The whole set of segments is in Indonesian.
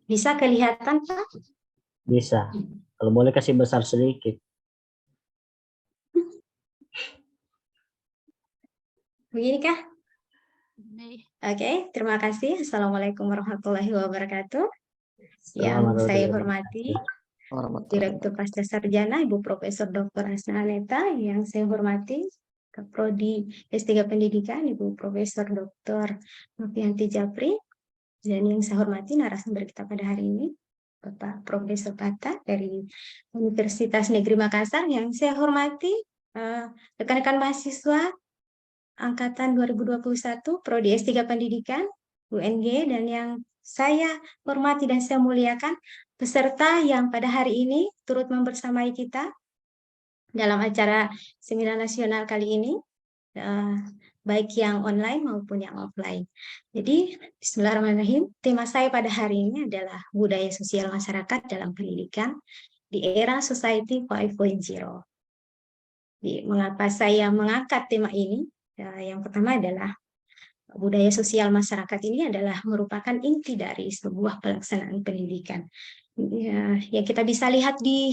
Bisa kelihatan, Pak? Bisa. Kalau boleh kasih besar sedikit. Begini kah? Oke, terima kasih. Assalamualaikum warahmatullahi wabarakatuh. Yang saya hormati Direktur Pasca Sarjana Ibu Profesor Dr. Hasna Aneta, yang saya hormati Prodi S3 Pendidikan Ibu Profesor Dr. Novianti Japri, dan yang saya hormati narasumber kita pada hari ini Bapak Profesor Pata dari Universitas Negeri Makassar. Yang saya hormati rekan-rekan mahasiswa angkatan 2021 Prodi S3 Pendidikan UNG, dan yang saya hormati dan saya muliakan peserta yang pada hari ini turut membersamai kita dalam acara seminar nasional kali ini, baik yang online maupun yang offline. Jadi, bismillahirrahmanirrahim, tema saya pada hari ini adalah budaya sosial masyarakat dalam pendidikan di era Society 5.0. Mengapa saya mengangkat tema ini? Yang pertama adalah budaya sosial masyarakat ini adalah merupakan inti dari sebuah pelaksanaan pendidikan. Yang kita bisa lihat di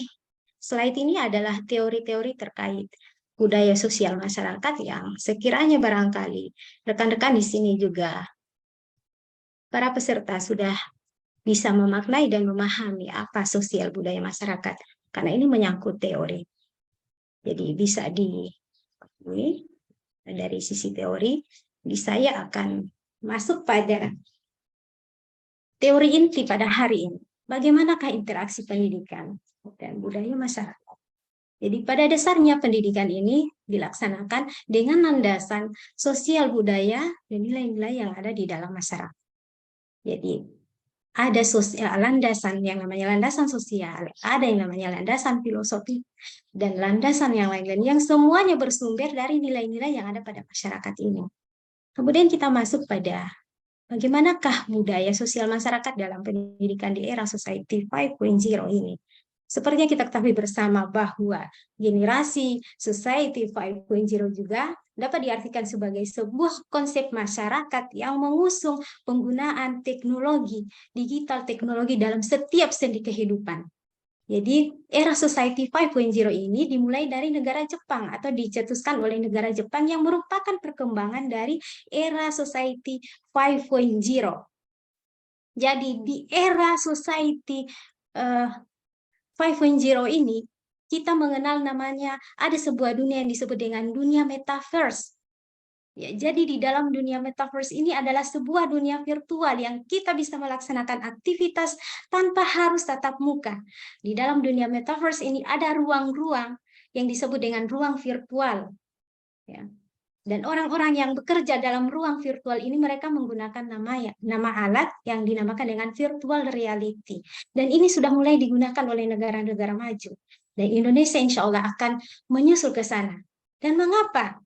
slide ini adalah teori-teori terkait budaya sosial masyarakat yang sekiranya barangkali rekan-rekan di sini juga para peserta sudah bisa memaknai dan memahami apa sosial budaya masyarakat, karena ini menyangkut teori. Jadi bisa ini dari sisi teori. Jadi saya akan masuk pada teori inti pada hari ini. Bagaimanakah interaksi pendidikan dan budaya masyarakat? Jadi pada dasarnya pendidikan ini dilaksanakan dengan landasan sosial budaya dan nilai-nilai yang ada di dalam masyarakat. Jadi ada landasan yang namanya landasan sosial, ada yang namanya landasan filosofi, dan landasan yang lain-lain yang semuanya bersumber dari nilai-nilai yang ada pada masyarakat ini. Kemudian kita masuk pada bagaimanakah budaya sosial masyarakat dalam pendidikan di era Society 5.0 ini. Sepertinya kita ketahui bersama bahwa generasi Society 5.0 juga dapat diartikan sebagai sebuah konsep masyarakat yang mengusung penggunaan teknologi, digital teknologi dalam setiap sendi kehidupan. Jadi era Society 5.0 ini dimulai dari negara Jepang atau dicetuskan oleh negara Jepang yang merupakan perkembangan dari era Society 5.0. Jadi di era Society 5.0 ini kita mengenal namanya ada sebuah dunia yang disebut dengan dunia metaverse. Ya, jadi di dalam dunia metaverse ini adalah sebuah dunia virtual yang kita bisa melaksanakan aktivitas tanpa harus tatap muka. Di dalam dunia metaverse ini ada ruang-ruang yang disebut dengan ruang virtual. Ya. Dan orang-orang yang bekerja dalam ruang virtual ini mereka menggunakan nama alat yang dinamakan dengan virtual reality. Dan ini sudah mulai digunakan oleh negara-negara maju. Dan Indonesia insya Allah akan menyusul ke sana. Dan mengapa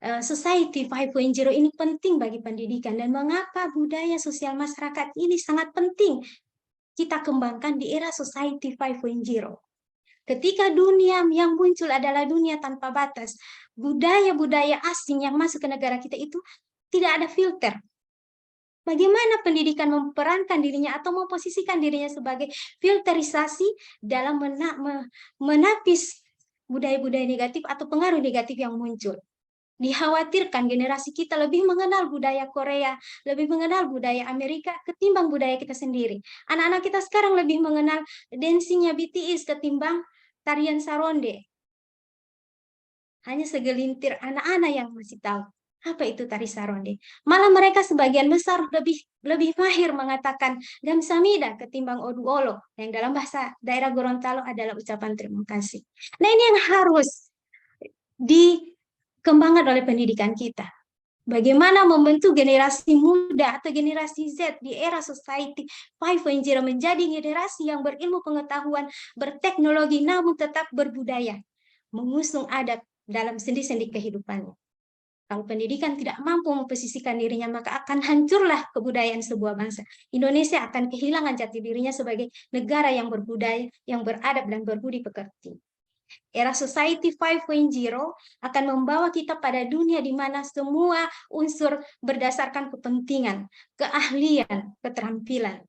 Society 5.0 ini penting bagi pendidikan, dan mengapa budaya sosial masyarakat ini sangat penting kita kembangkan di era Society 5.0. Ketika dunia yang muncul adalah dunia tanpa batas, budaya-budaya asing yang masuk ke negara kita itu tidak ada filter. Bagaimana pendidikan memperankan dirinya atau memposisikan dirinya sebagai filterisasi dalam menapis budaya-budaya negatif atau pengaruh negatif yang muncul. Dikhawatirkan generasi kita lebih mengenal budaya Korea, lebih mengenal budaya Amerika ketimbang budaya kita sendiri. Anak-anak kita sekarang lebih mengenal dancingnya BTS ketimbang tarian Saronde. Hanya segelintir anak-anak yang masih tahu apa itu tari Saronde. Malah mereka sebagian besar lebih mahir mengatakan gamsamida ketimbang oduolo, yang dalam bahasa daerah Gorontalo adalah ucapan terima kasih. Nah, ini yang harus dikembangkan oleh pendidikan kita. Bagaimana membentuk generasi muda atau generasi Z di era Society 5.0 menjadi generasi yang berilmu pengetahuan, berteknologi, namun tetap berbudaya, mengusung adat dalam sendi-sendi kehidupannya. Kalau pendidikan tidak mampu memposisikan dirinya, maka akan hancurlah kebudayaan sebuah bangsa. Indonesia akan kehilangan jati dirinya sebagai negara yang berbudaya, yang beradab dan berbudi pekerti. Era Society 5.0 akan membawa kita pada dunia di mana semua unsur berdasarkan kepentingan, keahlian, keterampilan.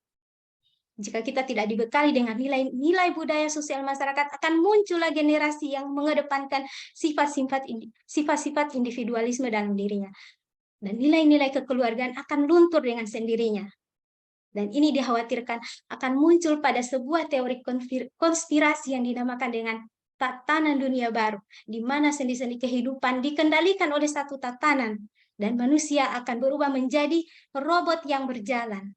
Jika kita tidak dibekali dengan nilai-nilai budaya sosial masyarakat, akan muncullah generasi yang mengedepankan sifat-sifat individualisme dalam dirinya. Dan nilai-nilai kekeluargaan akan luntur dengan sendirinya. Dan ini dikhawatirkan akan muncul pada sebuah teori konspirasi yang dinamakan dengan tatanan dunia baru, di mana sendi-sendi kehidupan dikendalikan oleh satu tatanan, dan manusia akan berubah menjadi robot yang berjalan.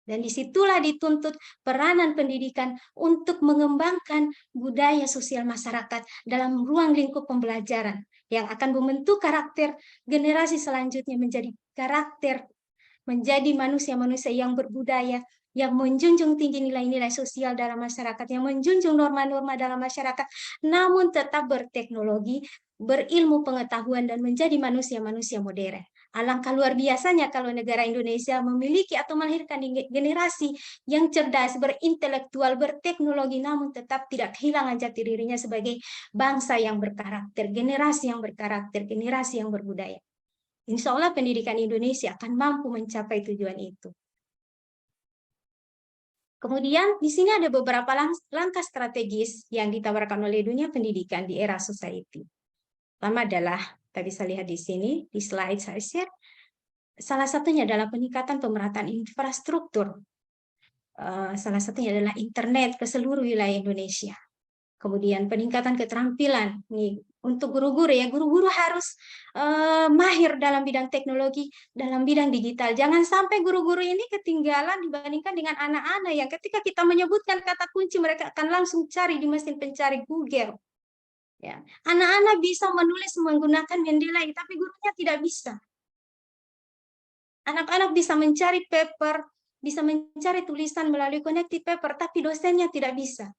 Dan disitulah dituntut peranan pendidikan untuk mengembangkan budaya sosial masyarakat dalam ruang lingkup pembelajaran yang akan membentuk karakter generasi selanjutnya menjadi manusia-manusia yang berbudaya, yang menjunjung tinggi nilai-nilai sosial dalam masyarakat, yang menjunjung norma-norma dalam masyarakat, namun tetap berteknologi, berilmu pengetahuan, dan menjadi manusia-manusia modern. Alangkah luar biasanya kalau negara Indonesia memiliki atau melahirkan generasi yang cerdas, berintelektual, berteknologi, namun tetap tidak kehilangan jati dirinya sebagai bangsa yang berkarakter, generasi yang berkarakter, generasi yang berbudaya. Insya Allah pendidikan Indonesia akan mampu mencapai tujuan itu. Kemudian di sini ada beberapa langkah strategis yang ditawarkan oleh dunia pendidikan di era society. Pertama adalah, kita bisa lihat di sini, di slide saya share, salah satunya adalah peningkatan pemerataan infrastruktur. Salah satunya adalah internet ke seluruh wilayah Indonesia. Kemudian peningkatan keterampilan nih untuk guru-guru ya, guru-guru harus mahir dalam bidang teknologi, dalam bidang digital. Jangan sampai guru-guru ini ketinggalan dibandingkan dengan anak-anak yang ketika kita menyebutkan kata kunci mereka akan langsung cari di mesin pencari Google. Ya, anak-anak bisa menulis menggunakan Mendeley, tapi gurunya tidak bisa. Anak-anak bisa mencari paper, bisa mencari tulisan melalui connected paper, tapi dosennya tidak bisa.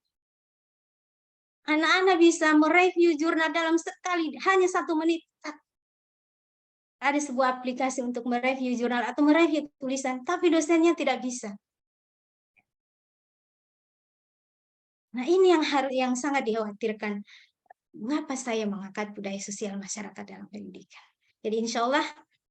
Anak-anak bisa mereview jurnal dalam sekali, hanya 1 menit. Ada sebuah aplikasi untuk mereview jurnal atau mereview tulisan, tapi dosennya tidak bisa. Nah, ini yang sangat dikhawatirkan. Mengapa saya mengangkat budaya sosial masyarakat dalam pendidikan? Jadi insya Allah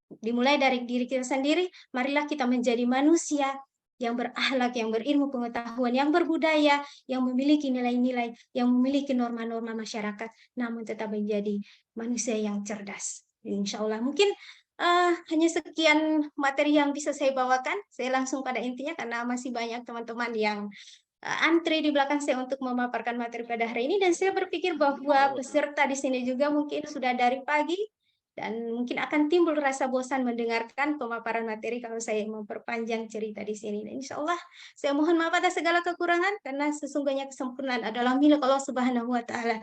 dimulai dari diri kita sendiri, marilah kita menjadi manusia yang berakhlak, yang berilmu pengetahuan, yang berbudaya, yang memiliki nilai-nilai, yang memiliki norma-norma masyarakat, namun tetap menjadi manusia yang cerdas. Insya Allah mungkin hanya sekian materi yang bisa saya bawakan. Saya langsung pada intinya karena masih banyak teman-teman yang antri di belakang saya untuk memaparkan materi pada hari ini, dan saya berpikir bahwa peserta di sini juga mungkin sudah dari pagi dan mungkin akan timbul rasa bosan mendengarkan pemaparan materi kalau saya memperpanjang cerita di sini. Dan insya Allah saya mohon maaf atas segala kekurangan karena sesungguhnya kesempurnaan adalah milik Allah Subhanahu wa Ta'ala.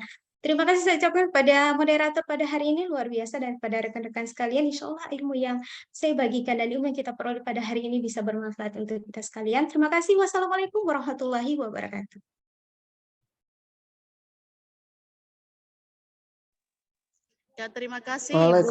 Terima kasih saya ucapkan pada moderator pada hari ini, luar biasa, dan pada rekan-rekan sekalian. Insya Allah ilmu yang saya bagikan dan ilmu yang kita peroleh pada hari ini bisa bermanfaat untuk kita sekalian. Terima kasih. Wassalamualaikum warahmatullahi wabarakatuh. Ya, terima kasih Ibu.